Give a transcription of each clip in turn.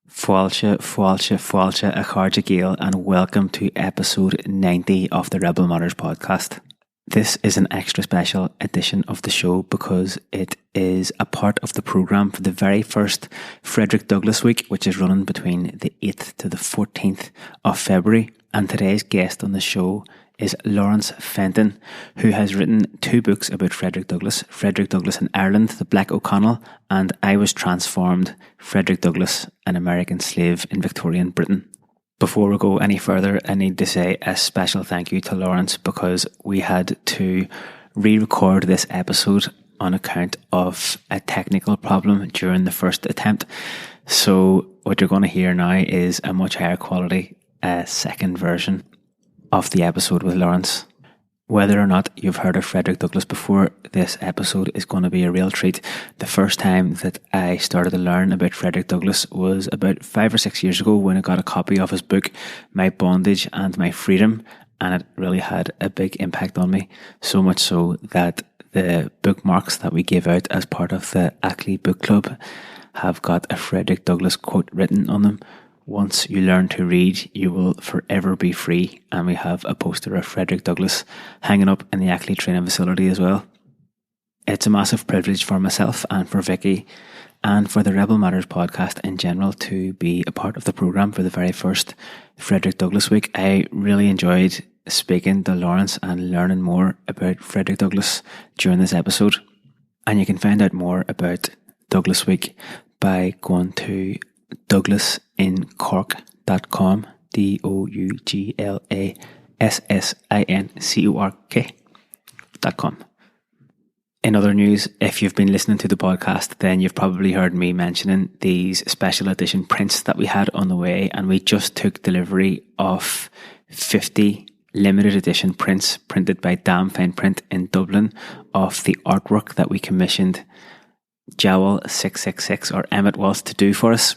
Fáilte a Chairde Gael, and welcome to episode 90 of the Rebel Matters podcast. This is an extra special edition of the show because it is a part of the programme for the very first Frederick Douglass week, which is running between the 8th to the 14th of February. And today's guest on the show is Laurence Fenton, who has written 2 books about Frederick Douglass in Ireland, The Black O'Connell, and I Was Transformed, Frederick Douglass, an American Slave in Victorian Britain. Before we go any further, I need to say a special thank you to Laurence because we had to re-record this episode on account of a technical problem during the first attempt. So what you're going to hear now is a much higher quality second version of the episode with Laurence. Whether or not you've heard of Frederick Douglass before, this episode is going to be a real treat. The first time that I started to learn about Frederick Douglass was about 5 or 6 years ago when I got a copy of his book, My Bondage and My Freedom, and it really had a big impact on me, so much so that the bookmarks that we give out as part of the Ackley Book Club have got a Frederick Douglass quote written on them. Once you learn to read, you will forever be free. And we have a poster of Frederick Douglass hanging up in the Ackley training facility as well. It's a massive privilege for myself and for Vicky and for the Rebel Matters podcast in general to be a part of the programme for the very first Frederick Douglass week. I really enjoyed speaking to Laurence and learning more about Frederick Douglass during this episode. And you can find out more about Douglass Week by going to douglassincork.com, douglassincork.com. In other news, if you've been listening to the podcast, then you've probably heard me mentioning these special edition prints that we had on the way, and we just took delivery of 50 limited edition prints printed by Damn Fine Print in Dublin of the artwork that we commissioned Jowl 666 or Emmett Walsh to do for us.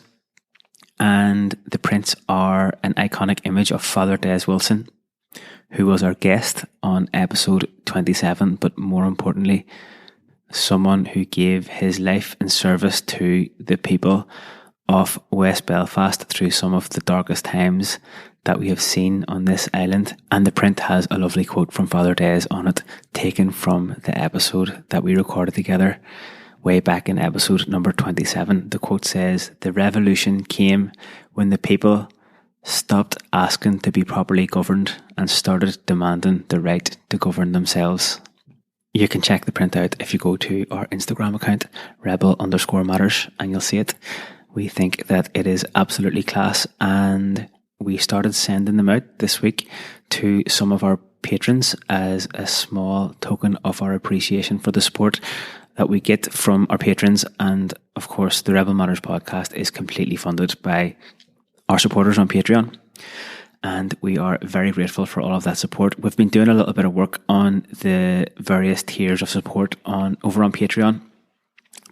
And the prints are an iconic image of Father Des Wilson, who was our guest on episode 27, but more importantly, someone who gave his life in service to the people of West Belfast through some of the darkest times that we have seen on this island. And the print has a lovely quote from Father Des on it, taken from the episode that we recorded together way back in episode number 27. The quote says, "The revolution came when the people stopped asking to be properly governed and started demanding the right to govern themselves." You can check the print out if you go to our Instagram account, rebel_matters, and you'll see it. We think that it is absolutely class, and we started sending them out this week to some of our patrons as a small token of our appreciation for the support that we get from our patrons. And of course, the Rebel Matters podcast is completely funded by our supporters on Patreon, and we are very grateful for all of that support. We've been doing a little bit of work on the various tiers of support over on Patreon.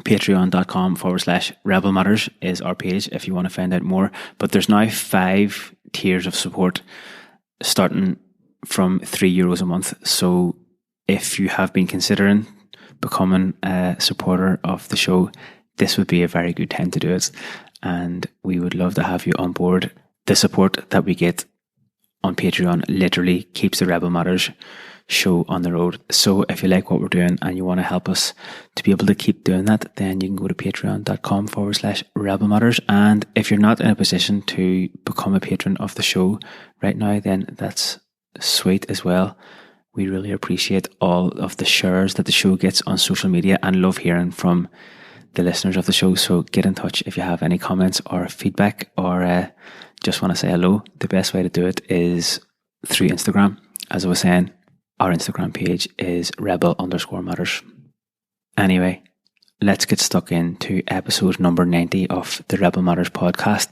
Patreon.com/Rebel Matters is our page if you want to find out more. But there's now 5 tiers of support starting from €3 a month. So if you have been considering becoming a supporter of the show, this would be a very good time to do it, and we would love to have you on board. The support that we get on Patreon literally keeps the Rebel Matters show on the road. So if you like what we're doing and you want to help us to be able to keep doing that, then you can go to patreon.com/Rebel Matters. And if you're not in a position to become a patron of the show right now, then that's sweet as well. We really appreciate all of the shares that the show gets on social media and love hearing from the listeners of the show. So get in touch if you have any comments or feedback or just want to say hello. The best way to do it is through Instagram. As I was saying, our Instagram page is rebel_matters. Anyway, let's get stuck into episode number 90 of the Rebel Matters podcast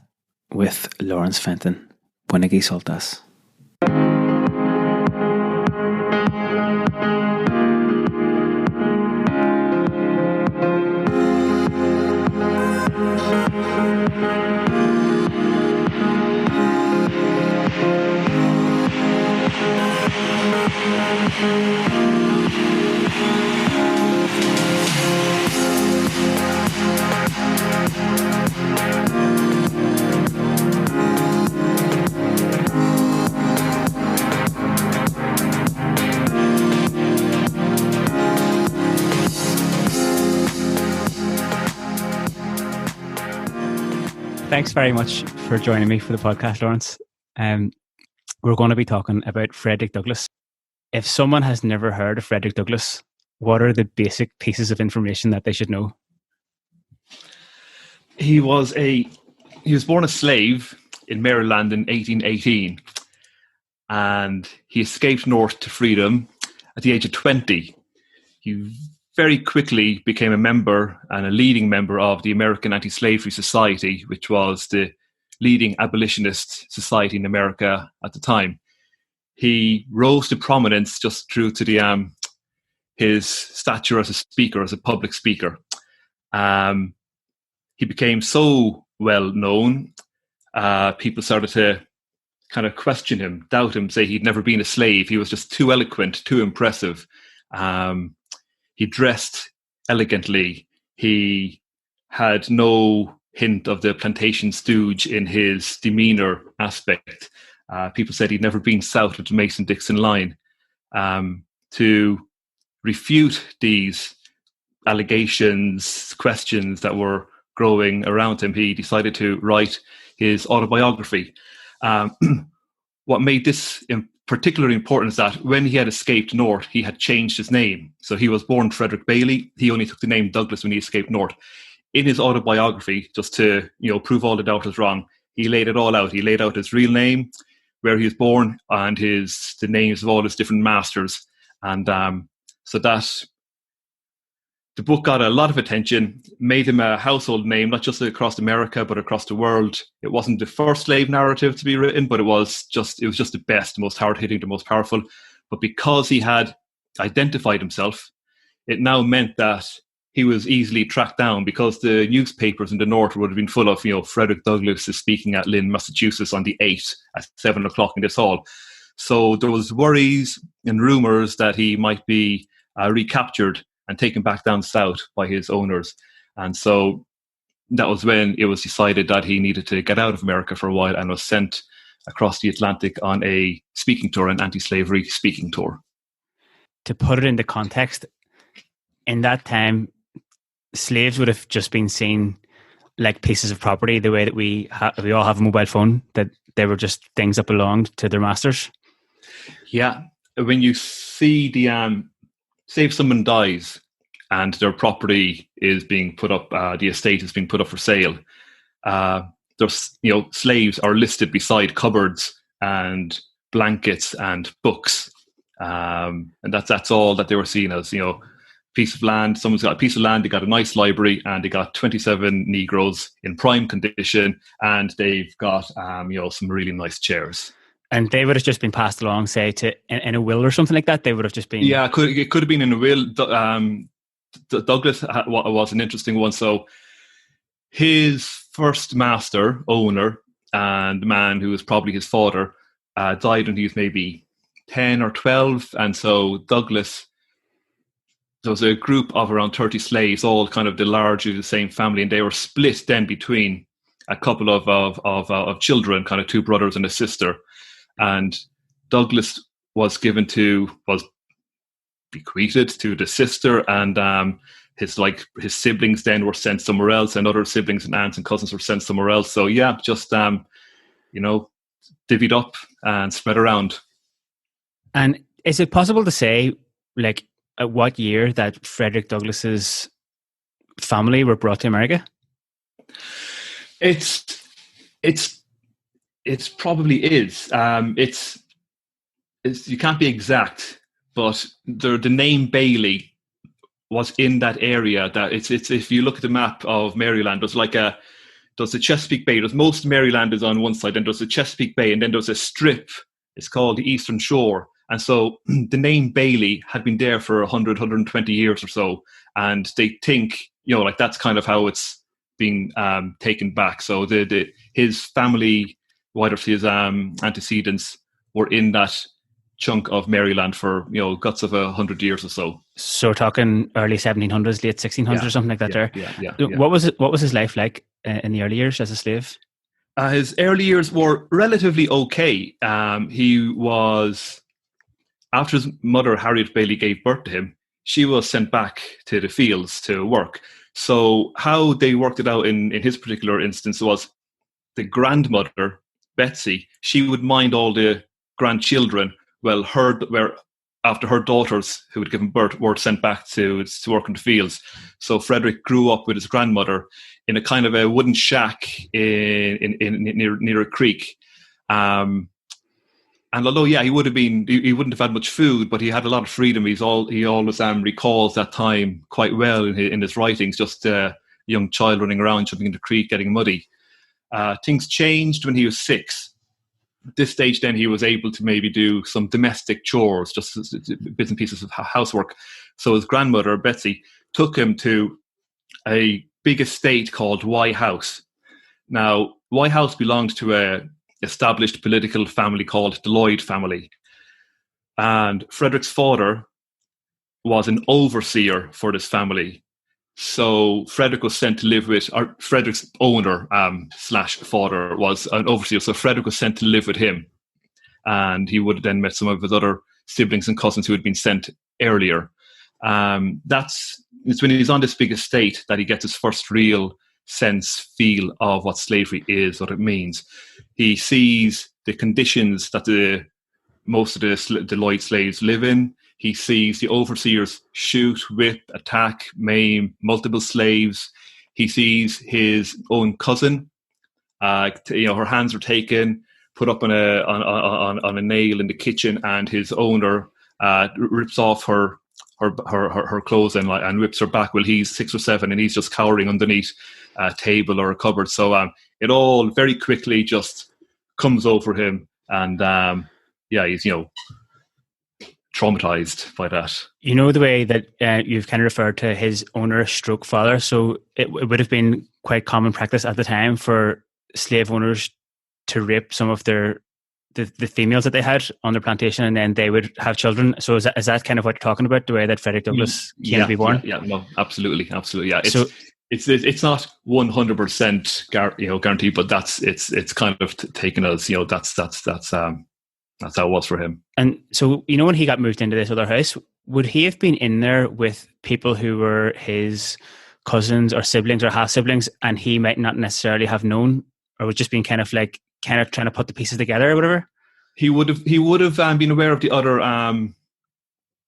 with Laurence Fenton. Buenagi Soltas. Thanks very much for joining me for the podcast, Laurence. We're going to be talking about Frederick Douglass. If someone has never heard of Frederick Douglass, what are the basic pieces of information that they should know? He was born a slave in Maryland in 1818, and he escaped north to freedom at the age of 20. He very quickly became a member and a leading member of the American Anti-Slavery Society, which was the leading abolitionist society in America at the time. He rose to prominence just due to his stature as a speaker, as a public speaker. He became so well known, people started to kind of question him, doubt him, say he'd never been a slave. He was just too eloquent, too impressive. He dressed elegantly. He had no hint of the plantation stooge in his demeanour aspect. People said he'd never been south of the Mason-Dixon line. To refute these allegations, questions that were growing around him, he decided to write his autobiography. What made this particularly important is that when he had escaped north, he had changed his name. So he was born Frederick Bailey. He only took the name Douglas when he escaped north. In his autobiography, just to prove all the doubters wrong, he laid it all out. He laid out his real name, where he was born, and the names of all his different masters. And so that the book got a lot of attention, made him a household name, not just across America, but across the world. It wasn't the first slave narrative to be written, but it was just the best, the most hard-hitting, the most powerful. But because he had identified himself, it now meant that he was easily tracked down, because the newspapers in the north would have been full of, Frederick Douglass is speaking at Lynn, Massachusetts on the 8th at 7 o'clock in this hall. So there was worries and rumours that he might be recaptured and taken back down south by his owners. And so that was when it was decided that he needed to get out of America for a while, and was sent across the Atlantic on a speaking tour, an anti-slavery speaking tour. To put it into context, in that time, slaves would have just been seen like pieces of property, the way that we all have a mobile phone, that they were just things that belonged to their masters. Yeah. When you see say if someone dies and their property is being put up, the estate is being put up for sale, there's, slaves are listed beside cupboards and blankets and books. And that's all that they were seen as, piece of land. Someone's got a piece of land, they got a nice library, and they got 27 Negroes in prime condition, and they've got, some really nice chairs. And they would have just been passed along, say, in a will or something like that. They would have just been... Yeah, it could have been in a will. Douglas was an interesting one. So his first master, owner, and the man who was probably his father, died when he was maybe 10 or 12. And so Douglas, there was a group of around 30 slaves, all kind of largely the same family, and they were split then between a couple of children, kind of two brothers and a sister. And Douglas was bequeathed to the sister, and his siblings then were sent somewhere else, and other siblings and aunts and cousins were sent somewhere else. So yeah, just divvied up and spread around. And is it possible to say, like, at what year that Frederick Douglass's family were brought to America? It probably is. It's you can't be exact, but the name Bailey was in that area. That it's if you look at the map of Maryland, there's the Chesapeake Bay. There's most Maryland is on one side, and there's the Chesapeake Bay, and then there's a strip. It's called the Eastern Shore. And so the name Bailey had been there for 100, 120 years or so. And they think, that's kind of how it's being taken back. So his family, his antecedents were in that chunk of Maryland for, guts of 100 years or so. So we're talking early 1700s, late 1600s or something like that there. Yeah. What was his life like in the early years as a slave? His early years were relatively okay. He was... After his mother, Harriet Bailey, gave birth to him, she was sent back to the fields to work. So how they worked it out in his particular instance was the grandmother, Betsy, she would mind all the grandchildren. Well, after her daughters who had given birth were sent back to work in the fields. So Frederick grew up with his grandmother in a kind of a wooden shack near a creek. And although, he wouldn't have had much food, but he had a lot of freedom. He always recalls that time quite well in his writings, just a young child running around, jumping in the creek, getting muddy. Things changed when he was 6. At this stage, then, he was able to maybe do some domestic chores, just bits and pieces of housework. So his grandmother, Betsy, took him to a big estate called Y House. Now, Y House belonged to a established political family called the Lloyd family. And Frederick's father was an overseer for this family. So Frederick was sent to live with, or Frederick's owner slash father was an overseer. So Frederick was sent to live with him. And he would have then met some of his other siblings and cousins who had been sent earlier. It's when he's on this big estate that he gets his first real feel of what slavery is, what it means. He sees the conditions that most of the Lloyd slaves live in. He sees the overseers shoot, whip, attack, maim multiple slaves. He sees his own cousin. Her hands are taken, put up on a nail in the kitchen, and his owner rips off her clothes and whips her back. Well, he's 6 or 7, and he's just cowering underneath a table or a cupboard. So it all very quickly just comes over him, and he's traumatized by that. You know, the way that you've kind of referred to his owner stroke father, so it would have been quite common practice at the time for slave owners to rape some of the females that they had on their plantation, and then they would have children. So is that kind of what you're talking about, the way that Frederick Douglass came to be born? Yeah, no, absolutely. Yeah, it's not 100% guaranteed, but it's kind of taken as that's how it was for him. And so, when he got moved into this other house, would he have been in there with people who were his cousins or siblings or half siblings, and he might not necessarily have known, or was just being kind of trying to put the pieces together or whatever? He would have been aware of the other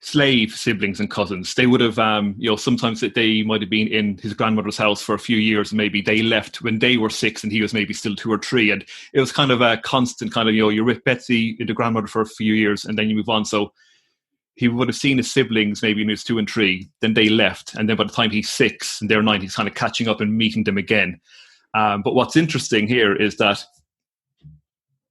slave siblings and cousins. They would have, sometimes they might have been in his grandmother's house for a few years. Maybe they left when they were 6 and he was maybe still 2 or 3. And it was kind of a constant kind of, you're with Betsy, the grandmother, for a few years and then you move on. So he would have seen his siblings maybe when he was 2 and 3. Then they left. And then by the time he's 6 and they're 9, he's kind of catching up and meeting them again. But what's interesting here is that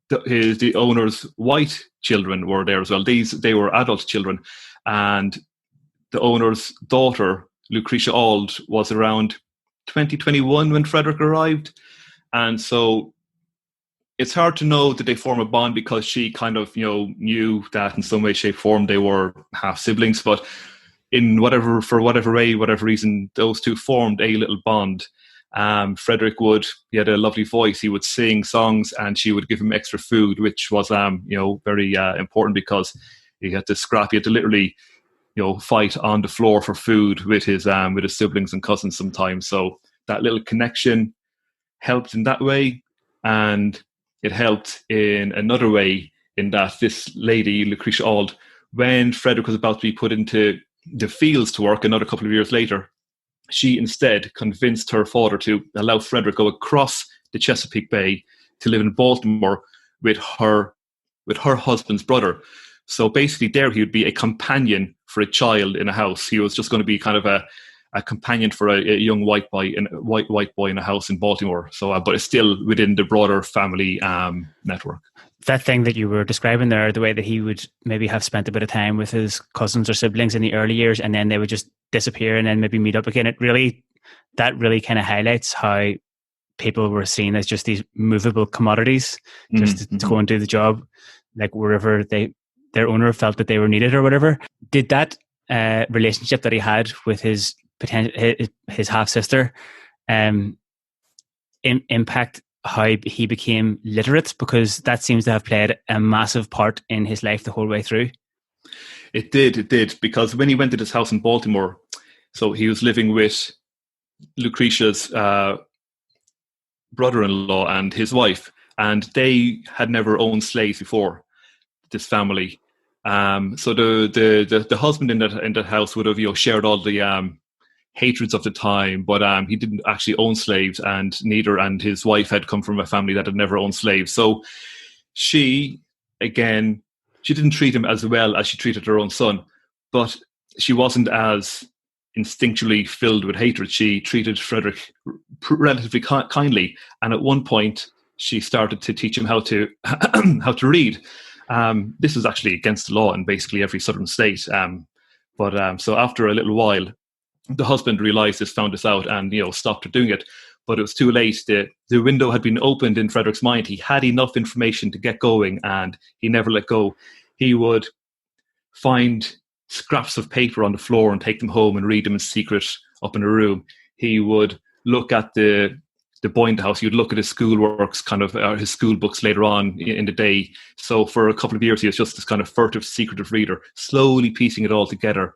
the owner's white children were there as well. They were adult children. And the owner's daughter, Lucretia Auld, was around 2021 when Frederick arrived. And so it's hard to know that they form a bond because she kind of, knew that in some way, shape, form, they were half siblings. But for whatever reason, those two formed a little bond. Frederick he had a lovely voice. He would sing songs and she would give him extra food, which was, very important because he had to literally, fight on the floor for food with his siblings and cousins sometimes. So that little connection helped in that way. And it helped in another way in that this lady, Lucretia Auld, when Frederick was about to be put into the fields to work another couple of years later, she instead convinced her father to allow Frederick go across the Chesapeake Bay to live in Baltimore with her husband's brother. So basically there he would be a companion for a child in a house. He was just going to be kind of a companion for a young white boy in a house in Baltimore. So, but it's still within the broader family network. That thing that you were describing there, the way that he would maybe have spent a bit of time with his cousins or siblings in the early years, and then they would just disappear and then maybe meet up again. That really kind of highlights how people were seen as just these movable commodities, just to go and do the job, like wherever their owner felt that they were needed or whatever. Did that relationship that he had with his half sister impact how he became literate? Because that seems to have played a massive part in his life the whole way through. It did, because when he went to this house in Baltimore, so he was living with Lucretia's brother-in-law and his wife, and they had never owned slaves before, this family. So the husband in that house would have, you know, shared all the hatreds of the time, but he didn't actually own slaves, and his wife had come from a family that had never owned slaves. So she didn't treat him as well as she treated her own son, but she wasn't as instinctually filled with hatred. She treated Frederick relatively kindly, and at one point she started to teach him how to how to read. This was actually against the law in basically every southern state, but so after a little while, the husband realized this, found this out, and, you know, stopped doing it. But it was too late. The window had been opened in Frederick's mind. He had enough information to get going, and he never let go. He would find scraps of paper on the floor and take them home and read them in secret up in a room. He would look at the boy in the house. He would look at his schoolworks, his school books later on in the day. So for a couple of years, he was just this kind of furtive, secretive reader, slowly piecing it all together.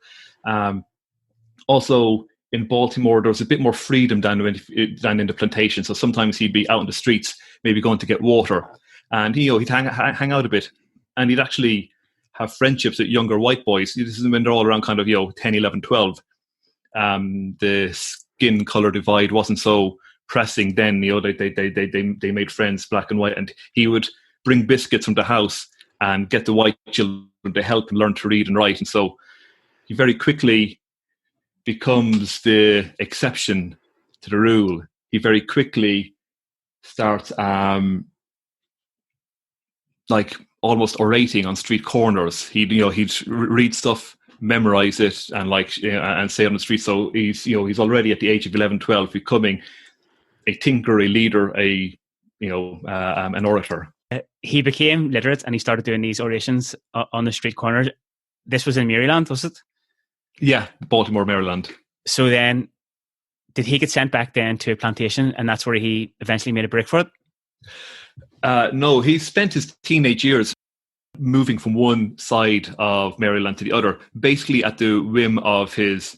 Also, in Baltimore, there was a bit more freedom than in the plantation. So sometimes he'd be out in the streets, maybe going to get water, and he'd hang out a bit, and he'd actually have friendships with younger white boys. This is when they're all around 10, 11, 12. The skin color divide wasn't so pressing then. They made friends, black and white, and he would bring biscuits from the house and get the white children to help and learn to read and write. And so he very quickly becomes the exception to the rule. He very quickly starts almost orating on street corners. He'd read stuff, memorize it, and say on the street. So he's already at the age of 11, 12 becoming a thinker, a leader, an orator. He became literate, and he started doing these orations on the street corners. This was in Maryland, was it? Yeah, Baltimore, Maryland. So then, did he get sent back then to a plantation, and that's where he eventually made a break for it? No, he spent his teenage years moving from one side of Maryland to the other, basically at the whim of his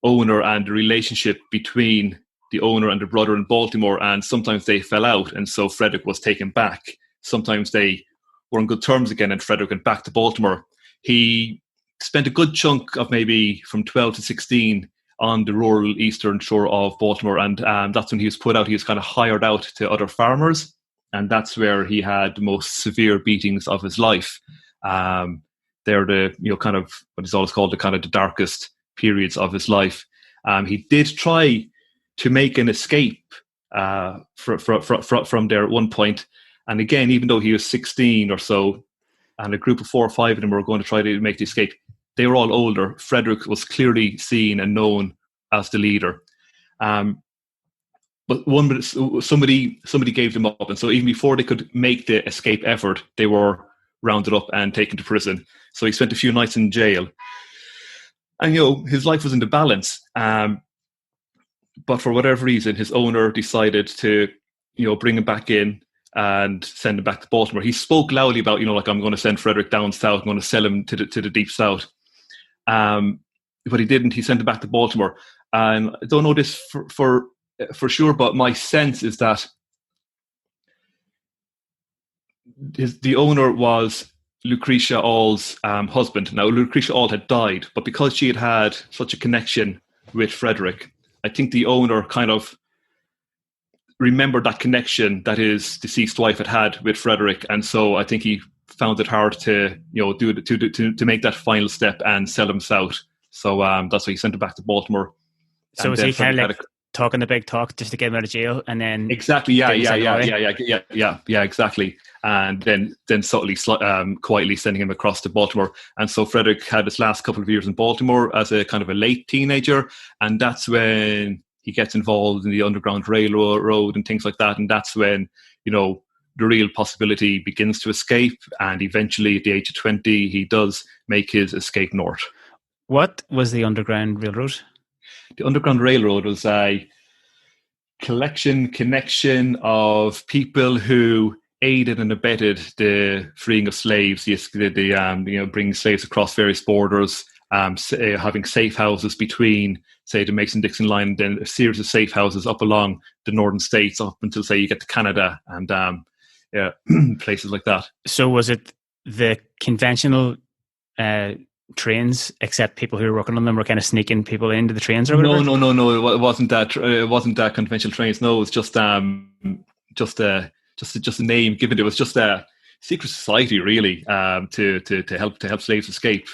owner and the relationship between the owner and the brother in Baltimore. And sometimes they fell out, and so Frederick was taken back. Sometimes they were on good terms again, and Frederick went back to Baltimore. He spent a good chunk of maybe from 12 to 16 on the rural eastern shore of Baltimore, and that's when he was put out. He was kind of hired out to other farmers, and that's where he had the most severe beatings of his life. They're the what is always called the darkest periods of his life. He did try to make an escape from there at one point, and again, even though he was 16 or so, and a group of 4 or 5 of them were going to try to make the escape, they were all older. Frederick was clearly seen and known as the leader. But somebody gave them up. And so even before they could make the escape effort, they were rounded up and taken to prison. So he spent a few nights in jail. And, his life was in the balance. But for whatever reason, his owner decided to, bring him back in and send him back to Baltimore. He spoke loudly about, I'm going to send Frederick down south. I'm going to sell him to the deep south. But he didn't. He sent him back to Baltimore. And I don't know this for sure, but my sense is that the owner was Lucretia All's husband. Now, Lucretia All had died, but because she had such a connection with Frederick, I think the owner kind of remembered that connection that his deceased wife had with Frederick, and so I think he found it hard to to make that final step and sell him south. So that's why he sent him back to Baltimore. So was he kind of talking the big talk just to get him out of jail, and then exactly, yeah, exactly, and then subtly, quietly sending him across to Baltimore. And so Frederick had his last couple of years in Baltimore as a kind of a late teenager, and that's when he gets involved in the Underground Railroad and things like that, and that's when the real possibility begins to escape. And eventually, at the age of 20, he does make his escape north. What was the Underground Railroad? The Underground Railroad was a connection of people who aided and abetted the freeing of slaves, bringing slaves across various borders, having safe houses between, say, the Mason-Dixon line, and then a series of safe houses up along the northern states up until, say, you get to Canada and places like that. So was it the conventional trains, except people who were working on them were kind of sneaking people into the trains or whatever? No. It wasn't that. It wasn't that conventional trains. No, it was just a name given. It was just a secret society, really, to help slaves escape.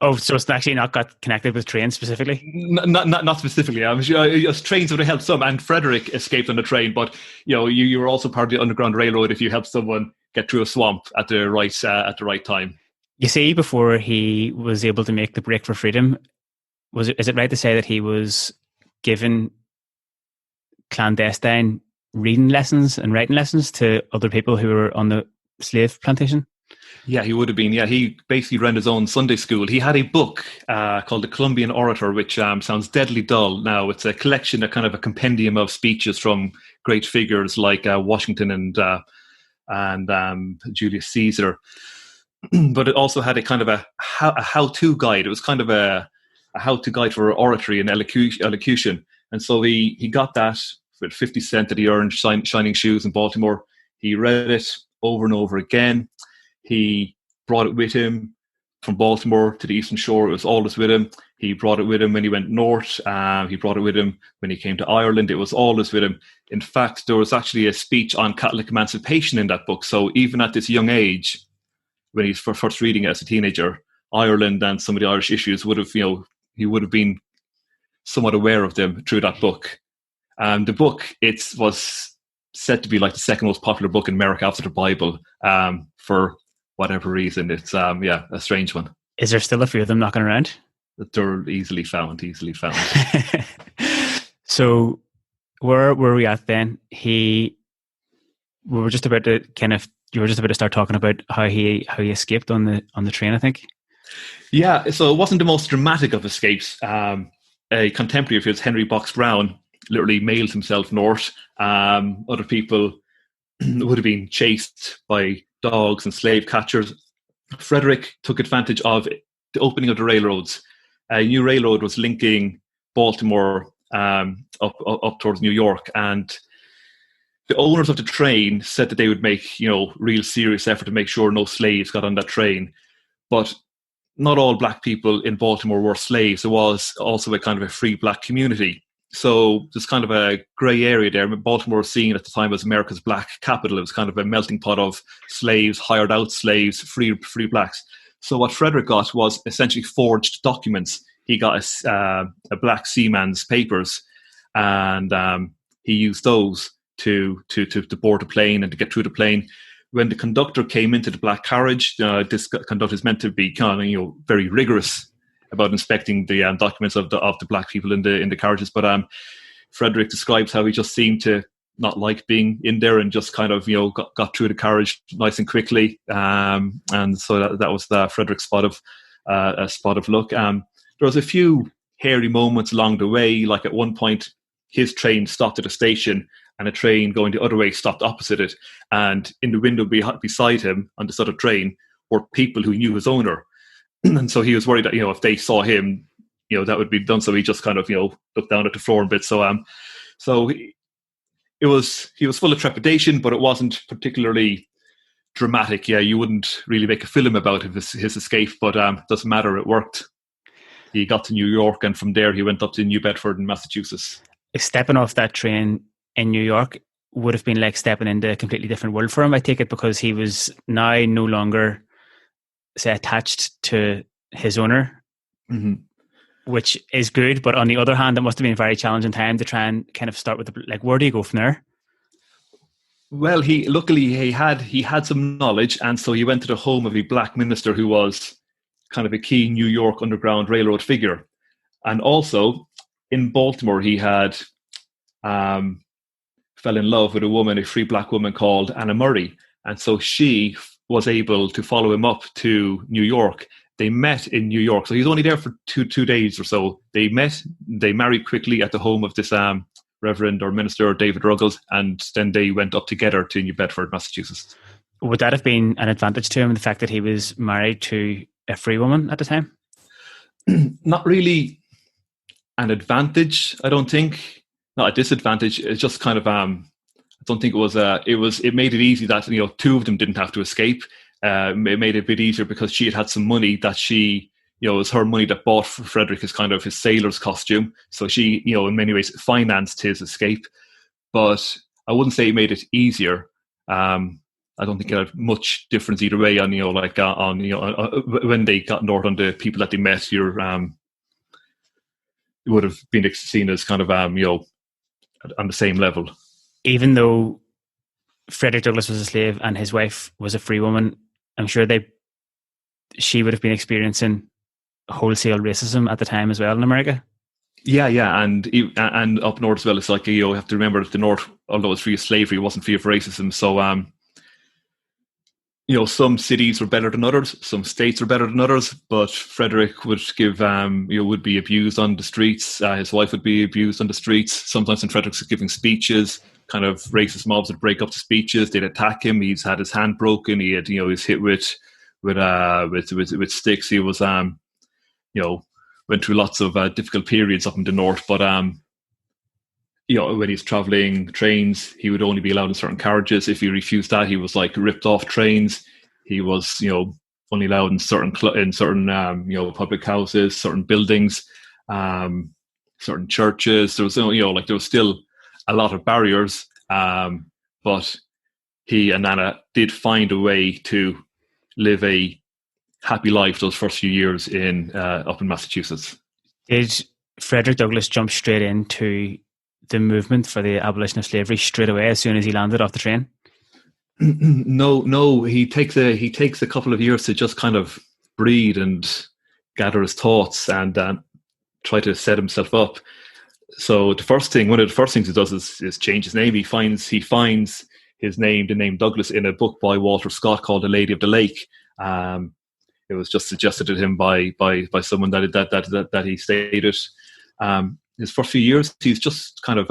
Oh, so it's actually not got connected with trains specifically? Not specifically. I'm sure trains would have helped some, and Frederick escaped on the train. But you were also part of the Underground Railroad if you helped someone get through a swamp at the right time. You see, before he was able to make the break for freedom, is it right to say that he was given clandestine reading lessons and writing lessons to other people who were on the slave plantation? Yeah, he would have been. Yeah, he basically ran his own Sunday school. He had a book called The Columbian Orator, which sounds deadly dull now. It's a collection, a kind of a compendium of speeches from great figures like Washington and Julius Caesar. But it also had a kind of a how-to guide. It was kind of a how-to guide for oratory and elocution. And so he got that for 50 cents that he earned shining shoes in Baltimore. He read it over and over again. He brought it with him from Baltimore to the Eastern Shore. It was always with him. He brought it with him when he went north. He brought it with him when he came to Ireland. It was always with him. In fact, there was actually a speech on Catholic emancipation in that book. So even at this young age, when he's first reading it as a teenager, Ireland and some of the Irish issues would have, he would have been somewhat aware of them through that book. The book, was said to be like the second most popular book in America after the Bible, for whatever reason. It's a strange one. Is there still a few of them knocking around? They're easily found. So where were we at then? You were just about to start talking about how he escaped on the train, I think. Yeah, so it wasn't the most dramatic of escapes. A contemporary of his, Henry Box Brown, literally mailed himself north. Other people would have been chased by dogs and slave catchers. Frederick took advantage of the opening of the railroads. A new railroad was linking Baltimore up towards New York, and the owners of the train said that they would make, real serious effort to make sure no slaves got on that train. But not all black people in Baltimore were slaves. There was also a kind of a free black community. So there's kind of a grey area there. Baltimore was seen at the time as America's black capital. It was kind of a melting pot of slaves, hired out slaves, free blacks. So what Frederick got was essentially forged documents. He got a black seaman's papers, and he used those to board the plane and to get through the plane. When the conductor came into the black carriage, this conductor is meant to be kind of, very rigorous about inspecting the documents of the black people in the carriages. But Frederick describes how he just seemed to not like being in there and just kind of got through the carriage nice and quickly. And so that was Frederick's spot of luck. There was a few hairy moments along the way. Like at one point, his train stopped at a station, and a train going the other way stopped opposite it. And in the window beside him on this other train were people who knew his owner. And so he was worried that, if they saw him, that would be done. So he just kind of, looked down at the floor a bit. So he was full of trepidation, but it wasn't particularly dramatic. Yeah, you wouldn't really make a film about his escape, but doesn't matter. It worked. He got to New York, and from there he went up to New Bedford in Massachusetts. Stepping off that train in New York would have been like stepping into a completely different world for him, I take it, because he was now no longer, say, attached to his owner, which is good. But on the other hand, it must have been a very challenging time to try and kind of start with where do you go from there? Well, he had some knowledge, and so he went to the home of a black minister who was kind of a key New York Underground Railroad figure. And also in Baltimore, he had fell in love with a free black woman called Anna Murray. And so she was able to follow him up to New York. They met in New York. So he was only there for two days or so. They met, they married quickly at the home of this Reverend or Minister David Ruggles, and then they went up together to New Bedford, Massachusetts. Would that have been an advantage to him, the fact that he was married to a free woman at the time? Not really an advantage, I don't think. Not a disadvantage. It's just kind of I don't think it was it made it easy that two of them didn't have to escape. It made it a bit easier because she had some money that she, it was her money that bought for Frederick his sailor's costume. So she, in many ways financed his escape. But I wouldn't say it made it easier. I don't think it had much difference either way on, when they got north on the people that they met. It would have been seen as kind of, on the same level. Even though Frederick Douglass was a slave and his wife was a free woman, I'm sure she would have been experiencing wholesale racism at the time as well in America. Yeah, and up north as well. It's like, you have to remember that the north, although it's free of slavery, it wasn't free of racism. So, some cities were better than others, some states were better than others. But Frederick would would be abused on the streets. His wife would be abused on the streets. Sometimes when Frederick's giving speeches, kind of racist mobs would break up the speeches. They'd attack him. He's had his hand broken. He had, he's hit with sticks. He was, went through lots of difficult periods up in the north. But when he's traveling trains, he would only be allowed in certain carriages. If he refused that, he was like ripped off trains. He was, only allowed in certain public houses, certain buildings, certain churches. There was, there was still a lot of barriers. But he and Nana did find a way to live a happy life those first few years up in Massachusetts. Did Frederick Douglass jump straight into the movement for the abolition of slavery straight away as soon as he landed off the train? No. He takes a couple of years to just kind of breathe and gather his thoughts and try to set himself up. So one of the first things he does is change his name. He finds his name, the name Douglas, in a book by Walter Scott called The Lady of the Lake. It was just suggested to him by someone that he stated. His first few years, he's just kind of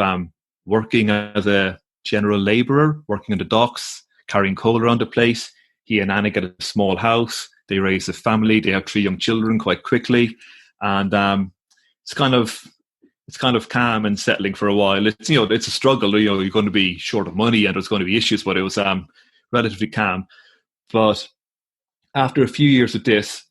working as a general labourer, working in the docks, carrying coal around the place. He and Anna get a small house. They raise a family. They have 3 young children quite quickly, and it's kind of calm and settling for a while. It's it's a struggle. You're going to be short of money, and there's going to be issues, but it was relatively calm. But after a few years of this,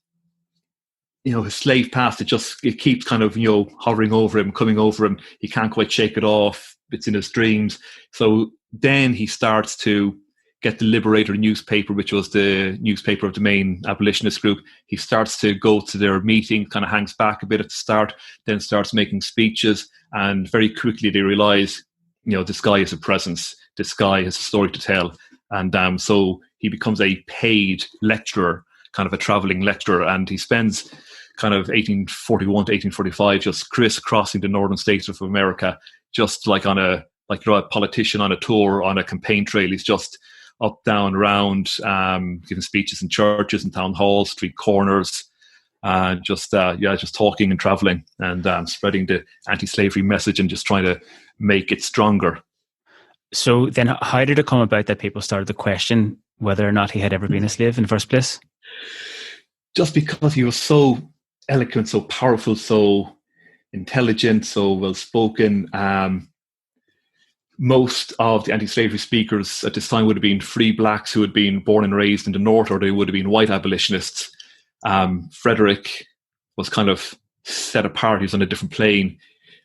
his slave past, it keeps kind of, hovering over him, coming over him. He can't quite shake it off. It's in his dreams. So then he starts to get the Liberator newspaper, which was the newspaper of the main abolitionist group. He starts to go to their meeting, kind of hangs back a bit at the start, then starts making speeches. And very quickly they realize, this guy is a presence. This guy has a story to tell. And so he becomes a paid lecturer, kind of a traveling lecturer. And he spends kind of 1841 to 1845 just crisscrossing the northern states of America, just like a politician on a tour, on a campaign trail. He's just up, down, around, giving speeches in churches and town halls, street corners, just talking and traveling and spreading the anti-slavery message and just trying to make it stronger. So then how did it come about that people started to question whether or not he had ever been a slave in the first place? Just because he was so eloquent, so powerful, so intelligent, so well-spoken. Most of the anti-slavery speakers at this time would have been free blacks who had been born and raised in the north, or they would have been white abolitionists. Frederick was kind of set apart. He was on a different plane.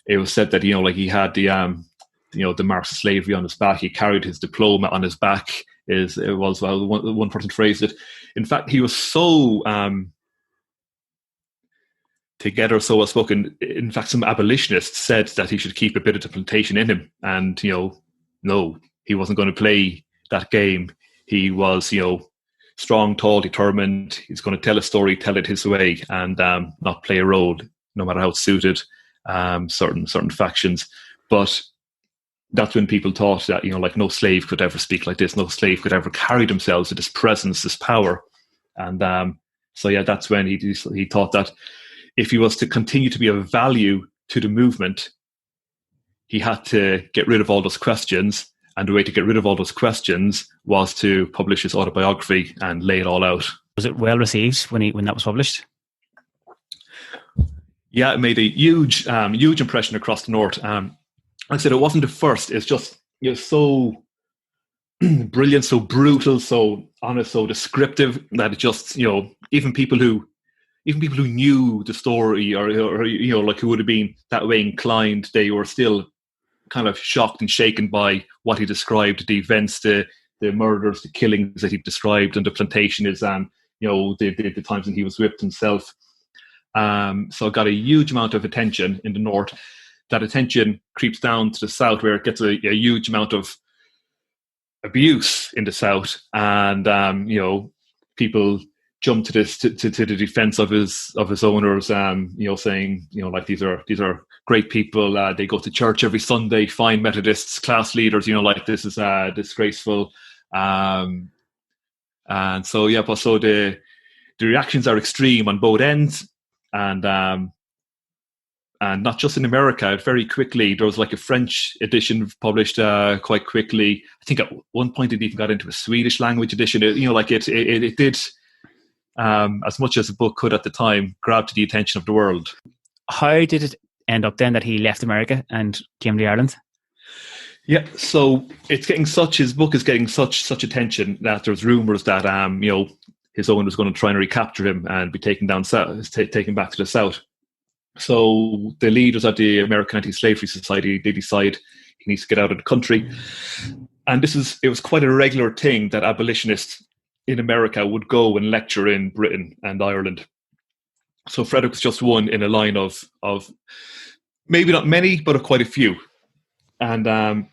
It was said that, he had the marks of slavery on his back. He carried his diploma on his back. One person phrased it. In fact, he was so together, so well spoken. In fact, some abolitionists said that he should keep a bit of the plantation in him, and no, he wasn't going to play that game. He was, strong, tall, determined. He's going to tell a story, tell it his way, and not play a role, no matter how it suited certain factions. But that's when people thought that, no slave could ever speak like this. No slave could ever carry themselves with this presence, this power. And that's when he thought that if he was to continue to be of value to the movement, he had to get rid of all those questions. And the way to get rid of all those questions was to publish his autobiography and lay it all out. Was it well received when that was published? Yeah, it made a huge impression across the north. Like I said, it wasn't the first. It's just so brilliant, so brutal, so honest, so descriptive that it just even people who knew the story or like who would have been that way inclined, they were still kind of shocked and shaken by what he described, the events, the murders, the killings that he described, and the plantation is the times when he was whipped himself. So it got a huge amount of attention in the north. That attention creeps down to the south, where it gets a huge amount of abuse in the south, and people jump to this to the defense of his owners, saying like these are great people. They go to church every Sunday, fine Methodists, class leaders. Like this is disgraceful, and so but so the reactions are extreme on both ends, and not just in America. Very quickly, there was like a French edition published quite quickly. I think at one point it even got into a Swedish language edition. It did, as much as a book could at the time, grab to the attention of the world. How did it end up then that he left America and came to Ireland? Yeah, so his book is getting such attention that there's rumours that his owner was going to try and recapture him and be taken down south, taken back to the south. So the leaders of the American Anti-Slavery Society, they decide he needs to get out of the country. And it was quite a regular thing that abolitionists in America would go and lecture in Britain and Ireland. So Frederick was just one in a line of maybe not many, but quite a few. And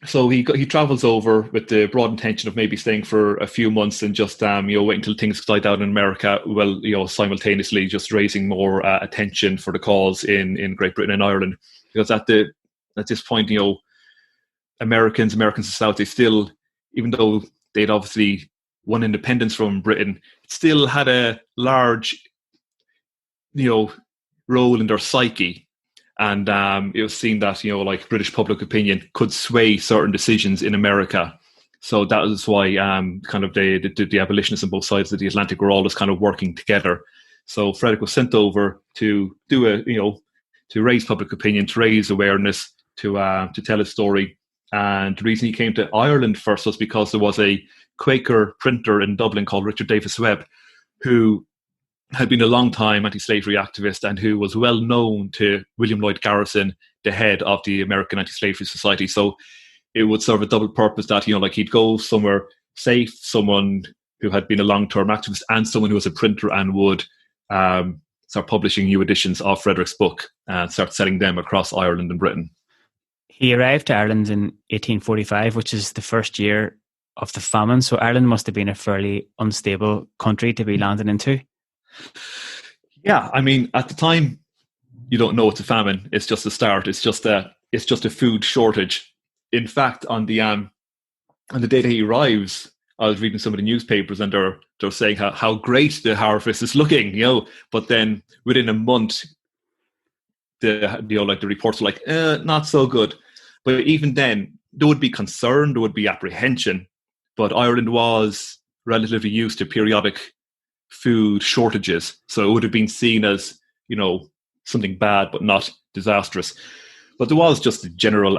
so he travels over with the broad intention of maybe staying for a few months and just wait until things die down in America, while simultaneously just raising more attention for the cause in Great Britain and Ireland. Because at this point, American South, they still, even though they'd obviously won independence from Britain, it still had a large role in their psyche. And it was seen that, like British public opinion could sway certain decisions in America. So that is why kind of the abolitionists on both sides of the Atlantic were always kind of working together. So Frederick was sent over to to raise public opinion, to raise awareness, to tell his story. And the reason he came to Ireland first was because there was a Quaker printer in Dublin called Richard Davis Webb, who had been a long-time anti-slavery activist and who was well known to William Lloyd Garrison, the head of the American Anti-Slavery Society. So it would serve a double purpose that, like he'd go somewhere safe, someone who had been a long-term activist and someone who was a printer and would start publishing new editions of Frederick's book and start selling them across Ireland and Britain. He arrived to Ireland in 1845, which is the first year of the famine. So Ireland must have been a fairly unstable country to be landed into. Yeah, I mean, at the time, you don't know it's a famine. It's just a start. It's just a food shortage. In fact, on the day that he arrives, I was reading some of the newspapers, and they're saying how great the harvest is looking, But then within a month, the reports were like, not so good. But even then, there would be concern, there would be apprehension. But Ireland was relatively used to periodic food shortages, so it would have been seen as something bad but not disastrous. But there was just a general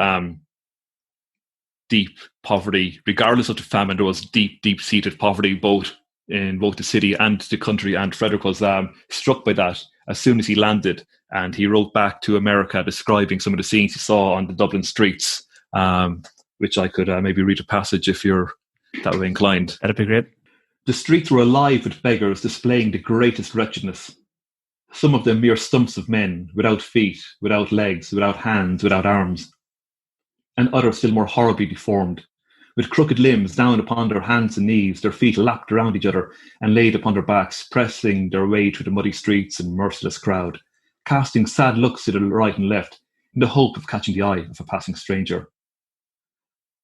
deep poverty. Regardless of the famine, there was deep-seated poverty in both the city and the country, and Frederick was struck by that as soon as he landed, and he wrote back to America describing some of the scenes he saw on the Dublin streets, which I could maybe read a passage if you're that way inclined. That'd be great. The streets were alive with beggars displaying the greatest wretchedness. Some of them mere stumps of men, without feet, without legs, without hands, without arms. And others still more horribly deformed, with crooked limbs down upon their hands and knees, their feet lapped around each other and laid upon their backs, pressing their way through the muddy streets and merciless crowd, casting sad looks to the right and left in the hope of catching the eye of a passing stranger.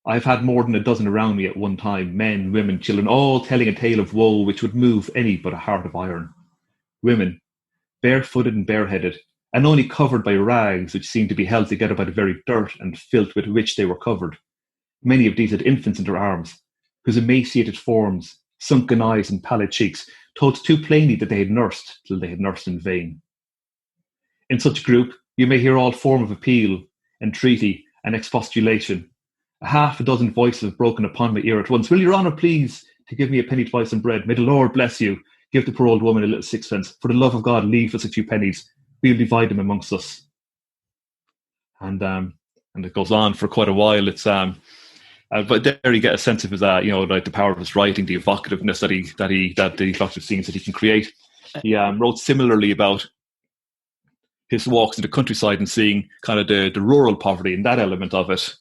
I've had more than a dozen around me at one time, men, women, children, all telling a tale of woe which would move any but a heart of iron. Women, barefooted and bareheaded, and only covered by rags which seemed to be held together by the very dirt and filth with which they were covered. Many of these had infants in their arms, whose emaciated forms, sunken eyes and pallid cheeks told too plainly that they had nursed till they had nursed in vain. In such a group, you may hear all form of appeal, entreaty, and expostulation. A half a dozen voices have broken upon my ear at once. Will your honour please to give me a penny to buy some bread? May the Lord bless you. Give the poor old woman a little sixpence. For the love of God, leave us a few pennies. We'll divide them amongst us. And it goes on for quite a while. It's but there you get a sense of his, like the power of his writing, the evocativeness that the evocative scenes that he can create. He wrote similarly about his walks in the countryside and seeing kind of the rural poverty and that element of it.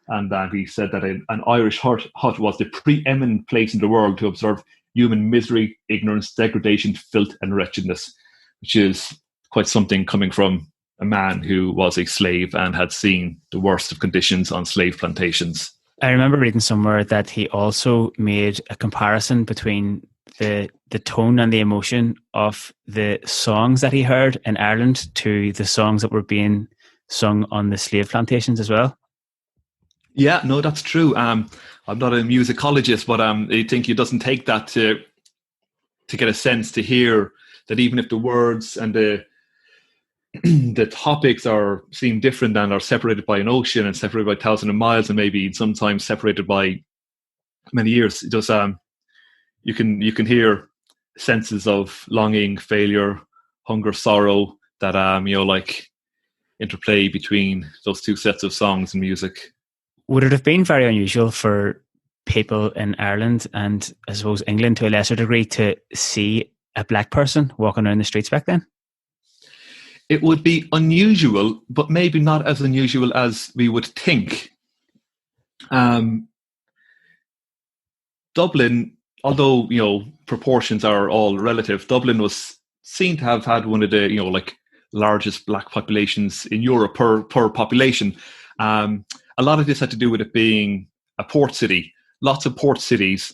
And he said that an Irish hut was the preeminent place in the world to observe human misery, ignorance, degradation, filth, and wretchedness, which is quite something coming from a man who was a slave and had seen the worst of conditions on slave plantations. I remember reading somewhere that he also made a comparison between the tone and the emotion of the songs that he heard in Ireland to the songs that were being sung on the slave plantations as well. Yeah, no, that's true. I'm not a musicologist, but I think it doesn't take that to get a sense, to hear that even if the words and the topics seem different and are separated by an ocean and separated by thousands of miles and maybe sometimes separated by many years, it does, you can hear senses of longing, failure, hunger, sorrow that like interplay between those two sets of songs and music. Would it have been very unusual for people in Ireland and I suppose England to a lesser degree to see a black person walking around the streets back then? It would be unusual, but maybe not as unusual as we would think. Dublin, although proportions are all relative, Dublin was seen to have had one of the largest black populations in Europe per population. A lot of this had to do with it being a port city. Lots of port cities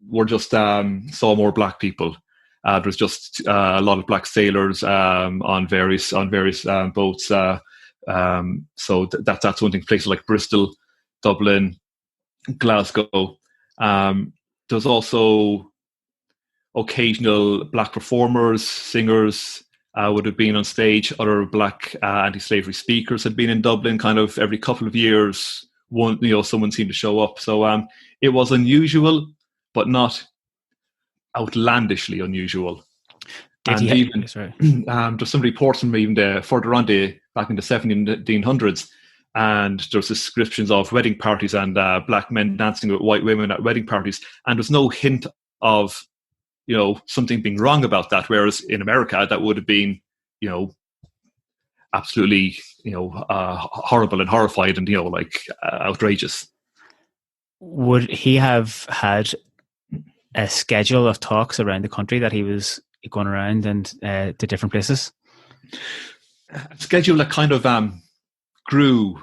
were just saw more black people. There's just a lot of black sailors on various boats. So that's one thing. Places like Bristol, Dublin, Glasgow. There's also occasional black performers, singers would have been on stage. Other black anti-slavery speakers had been in Dublin. Kind of every couple of years, someone seemed to show up. So it was unusual, but not outlandishly unusual. There's some reports from even further on back in the 1700s, and there's descriptions of wedding parties and black men dancing with white women at wedding parties, and there's no hint of something being wrong about that, whereas in America that would have been absolutely horrible and horrified and outrageous. Would he have had a schedule of talks around the country that he was going around and to different places? A schedule that kind of grew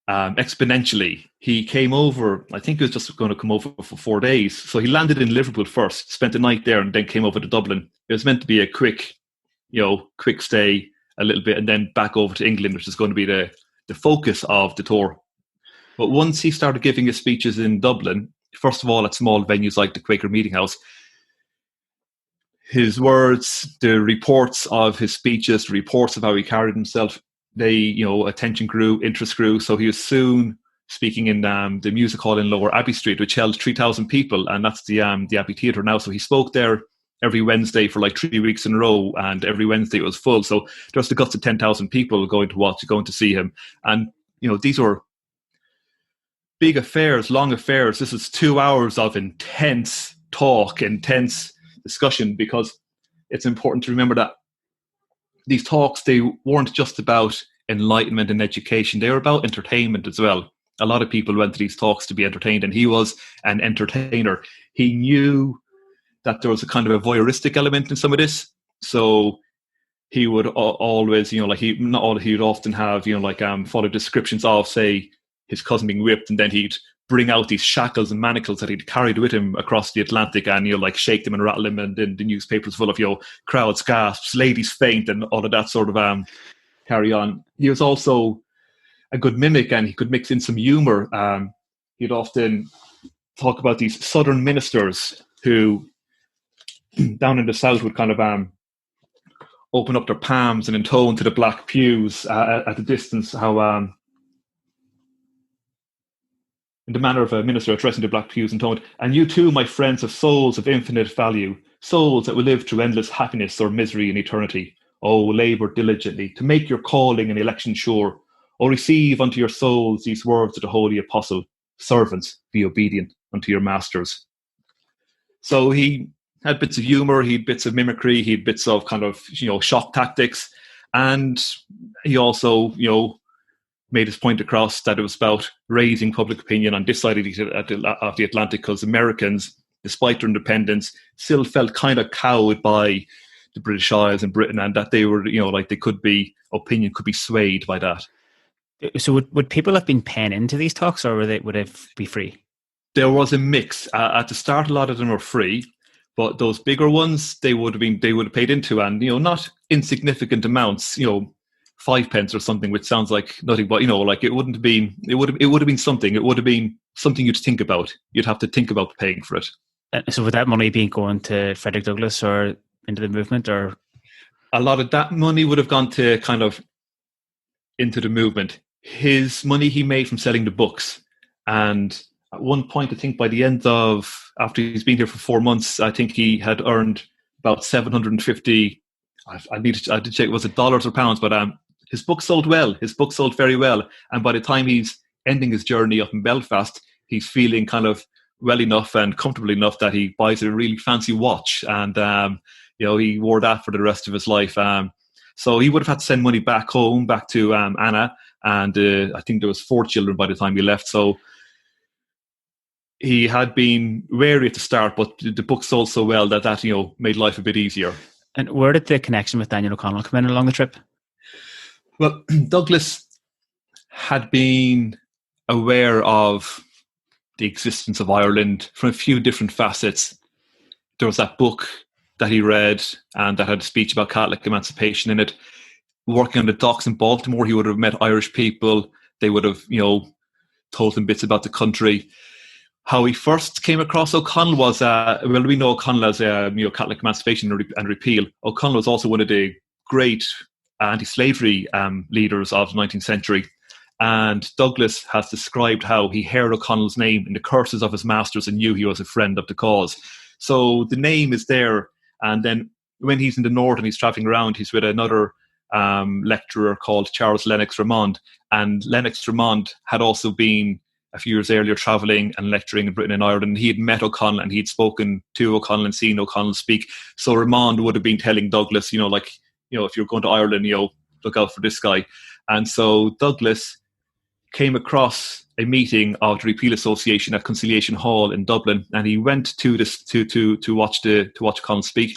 exponentially. He came over, I think he was just going to come over for 4 days. So he landed in Liverpool first, spent the night there, and then came over to Dublin. It was meant to be a quick stay a little bit, and then back over to England, which is going to be the focus of the tour. But once he started giving his speeches in Dublin, first of all at small venues like the Quaker Meeting House, his words, the reports of his speeches, the reports of how he carried himself, attention grew, interest grew. So he was soon speaking in the music hall in Lower Abbey Street, which held 3,000 people, and that's the Abbey Theatre now. So he spoke there every Wednesday for 3 weeks in a row, and every Wednesday it was full. So there's the guts of 10,000 people going to see him. And these were big affairs, long affairs. This is 2 hours of intense talk, intense discussion, because it's important to remember that these talks, they weren't just about enlightenment and education. They were about entertainment as well. A lot of people went to these talks to be entertained, and he was an entertainer. He knew that there was a kind of a voyeuristic element in some of this. So he would always, he would often have, follow descriptions of, say, his cousin being whipped, and then he'd bring out these shackles and manacles that he'd carried with him across the Atlantic, and shake them and rattle them, and then the newspapers full of crowds gasps, ladies faint, and all of that sort of carry on. He was also a good mimic, and he could mix in some humor. He'd often talk about these southern ministers who down in the south would kind of open up their palms and intone to the black pews at the distance how, in the manner of a minister addressing the black pews, intoned, "And you too, my friends, have souls of infinite value, souls that will live through endless happiness or misery in eternity. Oh, labour diligently to make your calling and election sure. Oh, receive unto your souls these words of the holy apostle, servants, be obedient unto your masters." So he had bits of humour, he had bits of mimicry, he had bits of kind of, shock tactics. And he also, made his point across that it was about raising public opinion on this side of the Atlantic, because Americans, despite their independence, still felt kind of cowed by the British Isles and Britain, and that they were, opinion could be swayed by that. So would people have been paying into these talks, or would they be free? There was a mix. At the start, a lot of them were free, but those bigger ones, they would have paid into, and not insignificant amounts. 5 pence or something, which sounds like nothing, but it would have been something. It would have been something you'd think about. You'd have to think about paying for it. So would that money be going to Frederick Douglass or into the movement, or? A lot of that money would have gone to kind of into the movement. His money he made from selling the books, and at one point, I think by the end of, after he's been here for 4 months, I think he had earned about 750. I need to check, was it dollars or pounds? But his book sold well. His book sold very well. And by the time he's ending his journey up in Belfast, he's feeling kind of well enough and comfortable enough that he buys a really fancy watch. And, he wore that for the rest of his life. So he would have had to send money back home, back to Anna. And I think there was 4 children by the time he left. So he had been wary at the start, but the book sold so well that made life a bit easier. And where did the connection with Daniel O'Connell come in along the trip? Well, Douglas had been aware of the existence of Ireland from a few different facets. There was that book that he read and that had a speech about Catholic emancipation in it. Working on the docks in Baltimore, he would have met Irish people. They would have, told him bits about the country. How he first came across O'Connell was, we know O'Connell as Catholic emancipation and repeal. O'Connell was also one of the great anti-slavery leaders of the 19th century. And Douglas has described how he heard O'Connell's name in the curses of his masters and knew he was a friend of the cause. So the name is there. And then when he's in the north and he's travelling around, he's with another lecturer called Charles Lennox Remond. And Lennox Remond had also been a few years earlier travelling and lecturing in Britain and Ireland. He had met O'Connell and he'd spoken to O'Connell and seen O'Connell speak. So Remond would have been telling Douglas, if you're going to Ireland, look out for this guy. And so Douglas came across a meeting of the Repeal Association at Conciliation Hall in Dublin, and he went to this to watch O'Connell speak.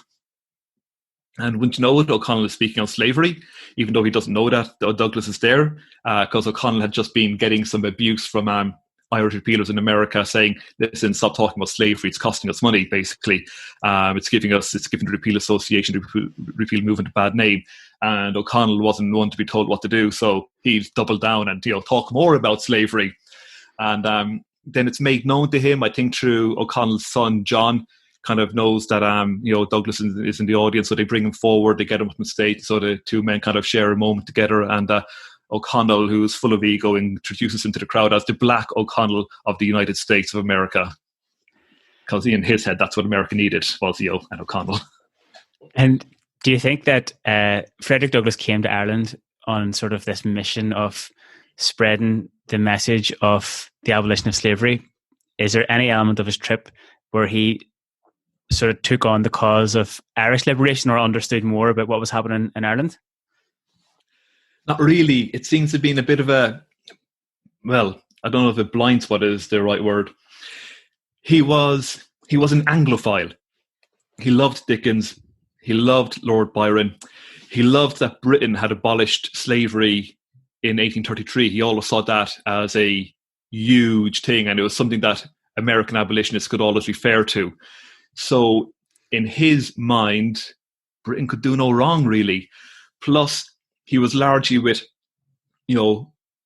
And wouldn't you know it, O'Connell is speaking on slavery, even though he doesn't know that Douglas is there, because O'Connell had just been getting some abuse from Irish repealers in America, saying, "Listen, stop talking about slavery. It's costing us money. Basically, it's giving the Repeal Association, the Repeal movement, a bad name." And O'Connell wasn't one to be told what to do, so he doubled down and talk more about slavery. And then it's made known to him, I think, through O'Connell's son John. Kind of knows that Douglas is in the audience, so they bring him forward, they get him up on stage, so the two men kind of share a moment together, and O'Connell, who's full of ego, introduces him to the crowd as the Black O'Connell of the United States of America, because in his head that's what America needed, was an O'Connell. And do you think that Frederick Douglass came to Ireland on sort of this mission of spreading the message of the abolition of slavery? Is there any element of his trip where he sort of took on the cause of Irish liberation or understood more about what was happening in Ireland? Not really. It seems to have been a bit of I don't know if a blind spot is the right word. He was an Anglophile. He loved Dickens. He loved Lord Byron. He loved that Britain had abolished slavery in 1833. He always saw that as a huge thing, and it was something that American abolitionists could always refer to. So in his mind, Britain could do no wrong, really. Plus, he was largely with,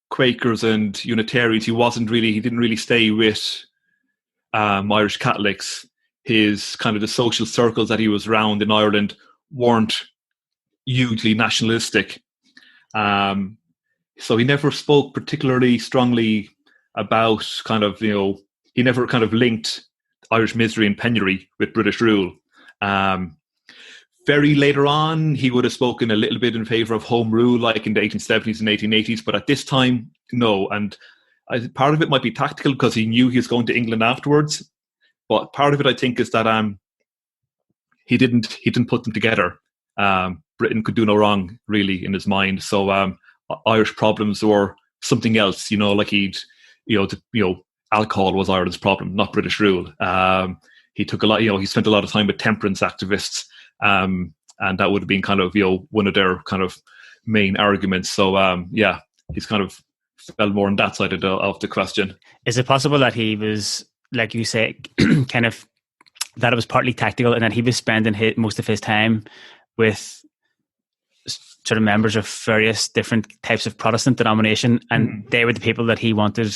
Quakers and Unitarians. He didn't really stay with Irish Catholics. His kind of the social circles that he was around in Ireland weren't, hugely nationalistic. So he never spoke particularly strongly about he never kind of linked Irish misery and penury with British rule. Very later on, he would have spoken a little bit in favour of home rule, like in the 1870s and 1880s, but at this time, no. And part of it might be tactical because he knew he was going to England afterwards, but part of it, I think, is that he didn't put them together. Britain could do no wrong, really, in his mind. So Irish problems were something else, like alcohol was Ireland's problem, not British rule. He took he spent a lot of time with temperance activists, and that would have been kind of, one of their kind of main arguments. So, he's kind of fell more on that side of the question. Is it possible that he was, like you say, kind of, that it was partly tactical and that he was spending most of his time with sort of members of various different types of Protestant denomination, and they were the people that he wanted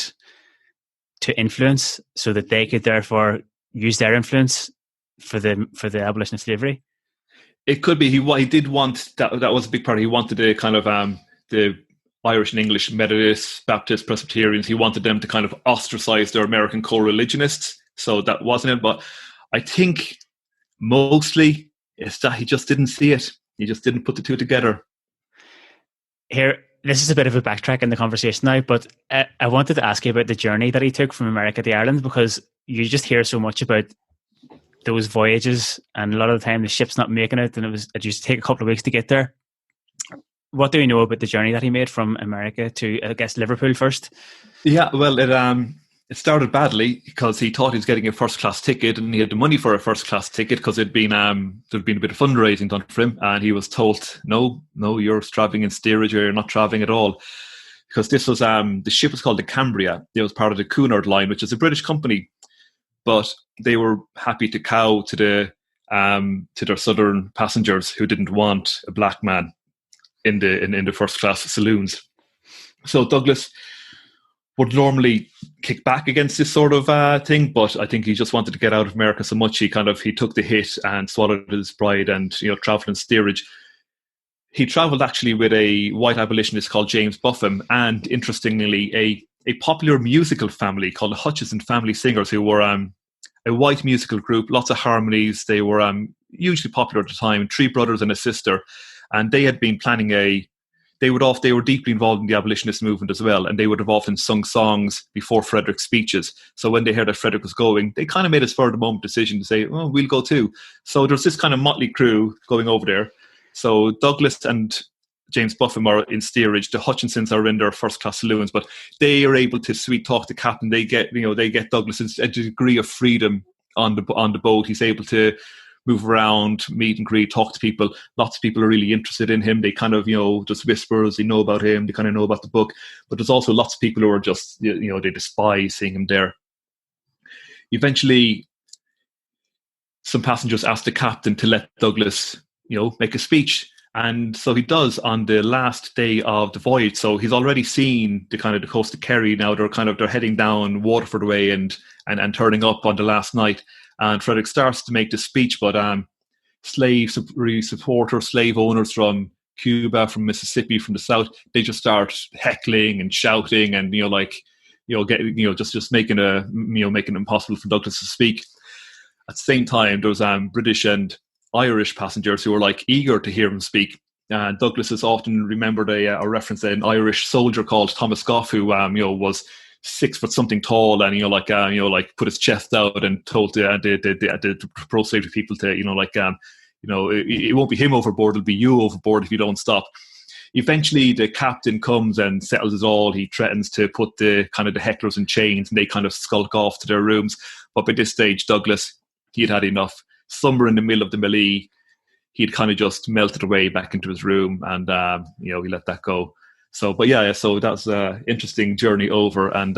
to influence so that they could therefore use their influence for the abolition of slavery? It could be. He did want that. That was a big part. He wanted the kind of the Irish and English Methodists, Baptists, Presbyterians. He wanted them to kind of ostracize their American co-religionists. So that wasn't it. But I think mostly it's that he just didn't see it. He just didn't put the two together. Here, this is a bit of a backtrack in the conversation now, but I wanted to ask you about the journey that he took from America to Ireland, because you just hear so much about those voyages, and a lot of the time the ship's not making it, and it used to take a couple of weeks to get there. What do we know about the journey that he made from America to, I guess, Liverpool first? Yeah, well, it started badly because he thought he was getting a first-class ticket, and he had the money for a first-class ticket because there'd been a bit of fundraising done for him, and he was told, no, you're travelling in steerage, or you're not travelling at all. Because this was, the ship was called the Cambria. It was part of the Cunard line, which is a British company, but they were happy to cow to their southern passengers who didn't want a black man in the first-class saloons. So Douglas would normally kick back against this sort of thing, but I think he just wanted to get out of America so much he took the hit and swallowed his pride and travelled in steerage. He travelled actually with a white abolitionist called James Buffum, and interestingly a popular musical family called the Hutchison Family Singers, who were a white musical group, lots of harmonies. They were hugely popular at the time, 3 brothers and a sister, and they had been planning they were deeply involved in the abolitionist movement as well, and they would have often sung songs before Frederick's speeches. So when they heard that Frederick was going, they kind of made a spur of the moment decision to say, oh, we'll go too. So there's this kind of motley crew going over there. So Douglas and James Buffum are in steerage. The Hutchinsons are in their first-class saloons, but they are able to sweet talk the captain. They get Douglas a degree of freedom on the boat. He's able to move around, meet and greet, talk to people. Lots of people are really interested in him. They kind of, just whispers, they know about him, they kind of know about the book. But there's also lots of people who are just, they despise seeing him there. Eventually, some passengers asked the captain to let Douglas, make a speech. And so he does on the last day of the voyage. So he's already seen the coast of Kerry. Now they're heading down Waterford way and turning up on the last night. And Frederick starts to make the speech, but slave owners from Cuba, from Mississippi, from the South, they just start heckling and shouting and just making it impossible for Douglas to speak. At the same time, there's British and Irish passengers who were eager to hear him speak. Douglas is often remembered a reference to an Irish soldier called Thomas Goff, who was 6 foot something tall, and put his chest out and told the pro-slavery people to it won't be him overboard, it'll be you overboard if you don't stop. Eventually, the captain comes and settles it all. He threatens to put the hecklers in chains, and they kind of skulk off to their rooms. But by this stage, Douglas, he had enough. Somewhere in the middle of the melee, he'd kind of just melted away back into his room, and he let that go. So that's an interesting journey over. And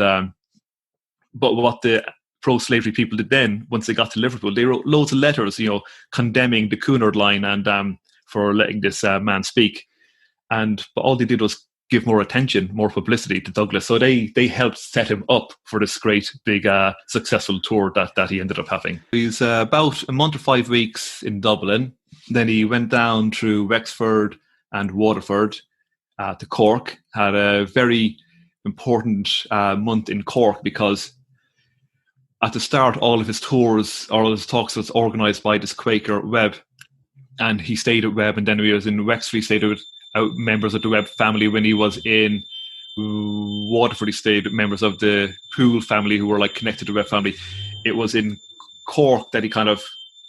but what the pro-slavery people did then, once they got to Liverpool, they wrote loads of letters, condemning the Cunard line and for letting this man speak. But all they did was give more attention, more publicity to Douglas. So they helped set him up for this great, big, successful tour that he ended up having. He's about a month or 5 weeks in Dublin. Then he went down through Wexford, and Waterford to Cork. Had a very important month in Cork because at the start, all of his tours, all of his talks was organised by this Quaker Webb, and he stayed at Webb, and then when he was in Wexford, he stayed with members of the Webb family. When he was in Waterford, he stayed with members of the Poole family who were like connected to the Webb family. It was in Cork that he kind of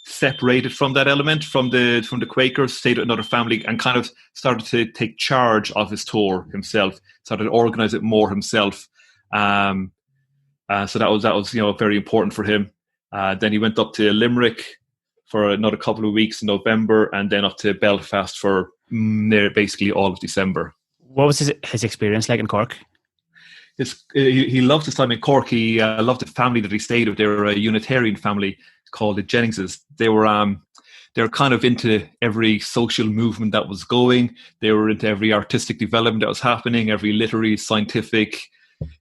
separated from that element, from the Quakers, stayed with another family, and kind of started to take charge of his tour himself, started to organise it more himself. So that was very important for him. Then he went up to Limerick for another couple of weeks in November, and then up to Belfast for basically all of December. What was his experience like in Cork? He loved his time in Cork. He loved the family that he stayed with. They were a Unitarian family called the Jenningses. They were kind of into every social movement that was going. They were into every artistic development that was happening, every literary, scientific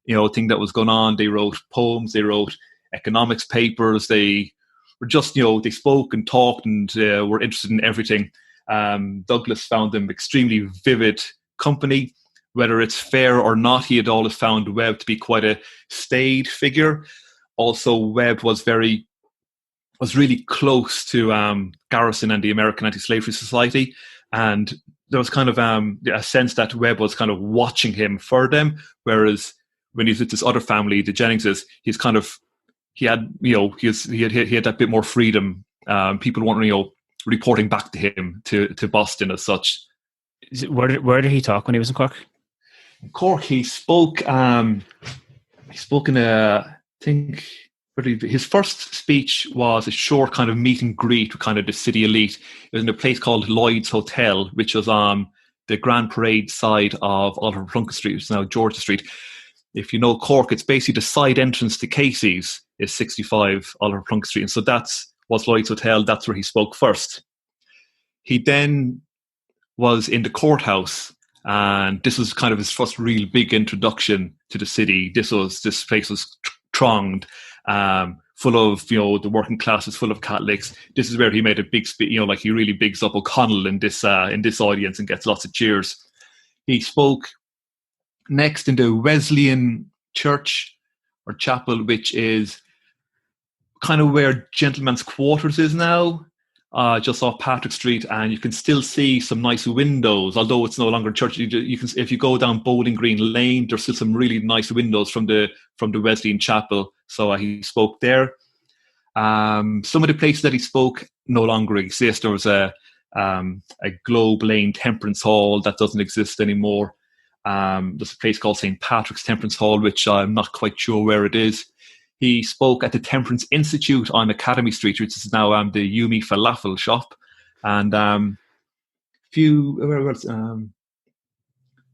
thing that was going on. They wrote poems, they wrote economics papers, they were just, they spoke and talked and were interested in everything. Douglass found them extremely vivid company. Whether it's fair or not, he had always found Webb to be quite a staid figure. Also, Webb was really close to Garrison and the American Anti-Slavery Society, and there was kind of a sense that Webb was kind of watching him for them, whereas when he's with this other family, the Jenningses, he had that bit more freedom. People weren't reporting back to him to Boston as such. Where did he talk when he was in Cork? In Cork, he spoke. He spoke in his first speech was a short kind of meet and greet with kind of the city elite. It was in a place called Lloyd's Hotel, which was on the Grand Parade side of Oliver Plunkett Street, which is now Georgia Street. If you know Cork, it's basically the side entrance to Casey's is 65 Oliver Plunkett Street. And so was Lloyd's Hotel. That's where he spoke first. He then was in the courthouse, and this was kind of his first real big introduction to the city. This place was thronged, full of the working classes, full of Catholics. This is where he made a big speech. He really bigs up O'Connell in this audience and gets lots of cheers. He spoke next in the Wesleyan Church or Chapel, which is kind of where Gentleman's Quarters is now, just off Patrick Street, and you can still see some nice windows, although it's no longer a church. You can, if you go down Bowling Green Lane, there's still some really nice windows from the Wesleyan Chapel. So he spoke there. Some of the places that he spoke no longer exist. There was a Globe Lane Temperance Hall that doesn't exist anymore. There's a place called St. Patrick's Temperance Hall, which I'm not quite sure where it is. He spoke at the Temperance Institute on Academy Street, which is now the Yumi Falafel shop, and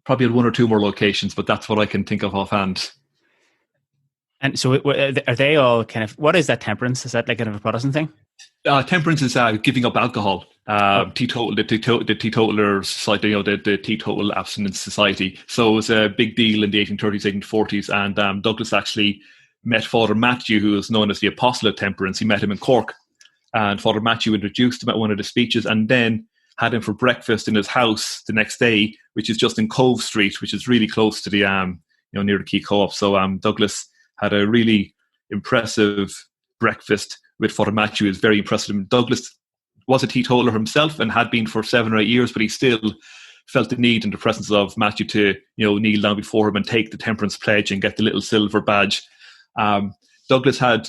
probably at one or two more locations, but that's what I can think of offhand. And so, are they all kind of? What is that temperance? Is that like kind of a Protestant thing? Temperance is giving up alcohol. The Teetotaler Society, the Teetotal Abstinence Society. So it was a big deal in the 1830s, 1840s, and Douglass actually met Father Matthew, who is known as the Apostle of Temperance. He met him in Cork, and Father Matthew introduced him at one of the speeches, and then had him for breakfast in his house the next day, which is just in Cove Street, which is really close to the near the Key Co-op. So Douglass had a really impressive breakfast with Father Matthew. Is very impressive. Douglass was a teetotaler himself and had been for 7 or 8 years, but he still felt the need in the presence of Matthew to kneel down before him and take the temperance pledge and get the little silver badge. Douglass had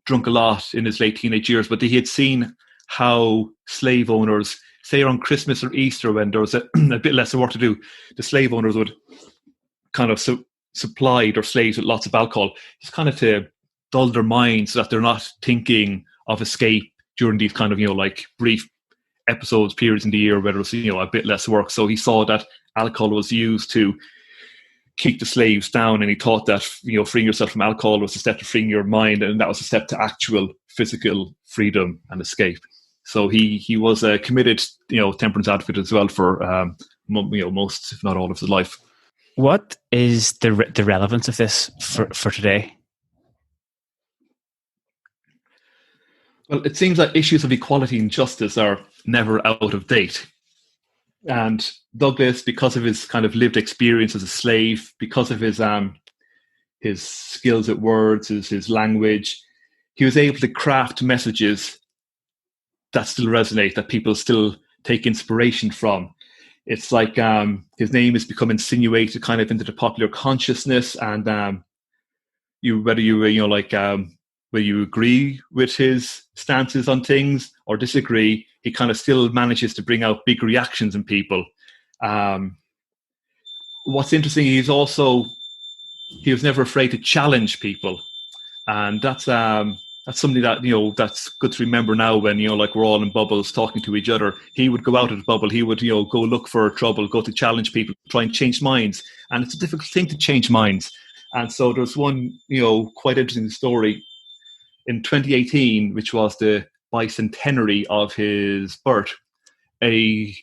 drunk a lot in his late teenage years, but he had seen how slave owners, say around Christmas or Easter, when there was a bit less work to do, the slave owners would kind of supply their slaves with lots of alcohol, just kind of to dull their minds so that they're not thinking of escape during these kind of like brief episodes, periods in the year where there was a bit less work. So he saw that alcohol was used to keep the slaves down, and he thought that freeing yourself from alcohol was a step to freeing your mind, and that was a step to actual physical freedom and escape. So he was a committed temperance advocate as well for most, if not all, of his life. What is the relevance of this for today? Well, it seems that issues of equality and justice are never out of date. And Douglass, because of his kind of lived experience as a slave, because of his skills at words, his language, he was able to craft messages that still resonate, that people still take inspiration from. It's like his name has become insinuated kind of into the popular consciousness, and whether you agree with his stances on things or disagree, he kind of still manages to bring out big reactions in people. What's interesting, he was never afraid to challenge people, and that's something that that's good to remember now when like we're all in bubbles talking to each other. He would go out of the bubble. He would go look for trouble, go to challenge people, try and change minds, and it's a difficult thing to change minds. And so there's one quite interesting story in 2018, which was the bicentenary of his birth. A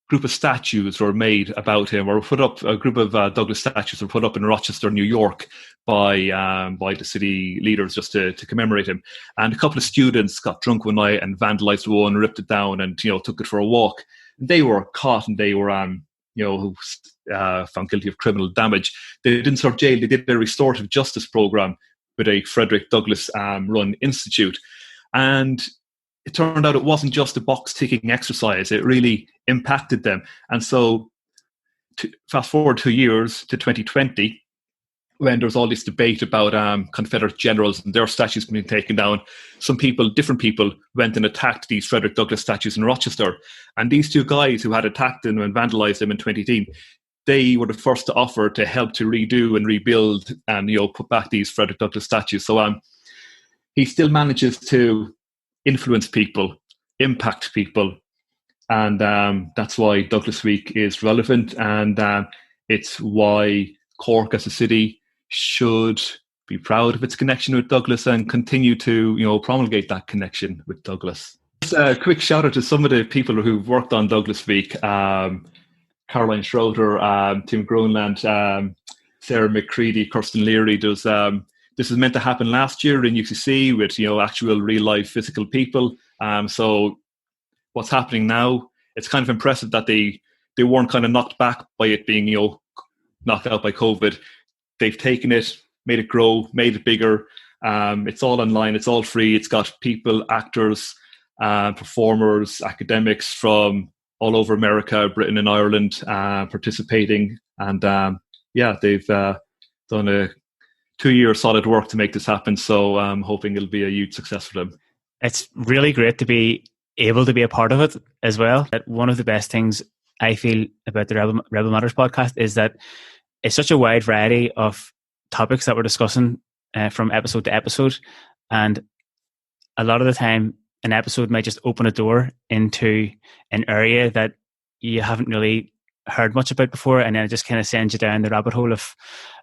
group of statues were made about him, or put up. A group of Douglass statues were put up in Rochester, New York, by the city leaders just to commemorate him. And a couple of students got drunk one night and vandalized one, ripped it down, and took it for a walk. And they were caught, and they were found guilty of criminal damage. They didn't serve jail. They did a restorative justice program with a Frederick Douglass run institute, and it turned out it wasn't just a box-ticking exercise. It really impacted them. And so fast forward 2 years to 2020, when there was all this debate about Confederate generals and their statues being taken down, different people went and attacked these Frederick Douglass statues in Rochester. And these two guys who had attacked them and vandalized them in 2018, they were the first to offer to help to redo and rebuild and put back these Frederick Douglass statues. So he still manages to influence people, impact people, and that's why Douglass Week is relevant, and it's why Cork as a city should be proud of its connection with Douglass and continue to promulgate that connection with Douglass. Just a quick shout out to some of the people who've worked on Douglass Week: Caroline Schroeder, Tim Groenland, Sarah McCready, Kirsten Leary. This was meant to happen last year in UCC with actual real life physical people. So what's happening now? It's kind of impressive that they weren't kind of knocked back by it being knocked out by COVID. They've taken it, made it grow, made it bigger. It's all online. It's all free. It's got people, actors, performers, academics from all over America, Britain, and Ireland participating. And they've done a 2-year solid work to make this happen. So I'm hoping it'll be a huge success for them. It's really great to be able to be a part of it as well. One of the best things I feel about the Rebel Matters podcast is that it's such a wide variety of topics that we're discussing from episode to episode. And a lot of the time, an episode might just open a door into an area that you haven't really heard much about before, and then it just kind of sends you down the rabbit hole of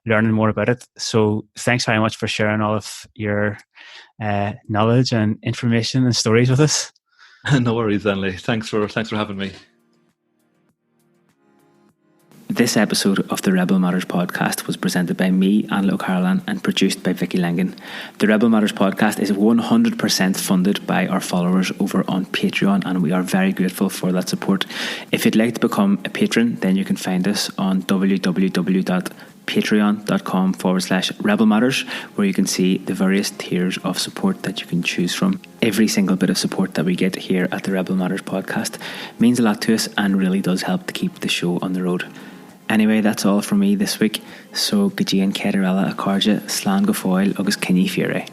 learning more about it. So thanks very much for sharing all of your knowledge and information and stories with us. No worries, Anley. Thanks for having me. This episode of the Rebel Matters podcast was presented by me, Anla O'Carolan, and produced by Vicky Langan. The Rebel Matters podcast is 100% funded by our followers over on Patreon, and we are very grateful for that support. If you'd like to become a patron, then you can find us on www.patreon.com/Rebel Matters, where you can see the various tiers of support that you can choose from. Every single bit of support that we get here at the Rebel Matters podcast means a lot to us and really does help to keep the show on the road. Anyway, that's all from me this week. So, Gajian Kedarella Akarja, Slan Gafoil, Agus Kenny Fury.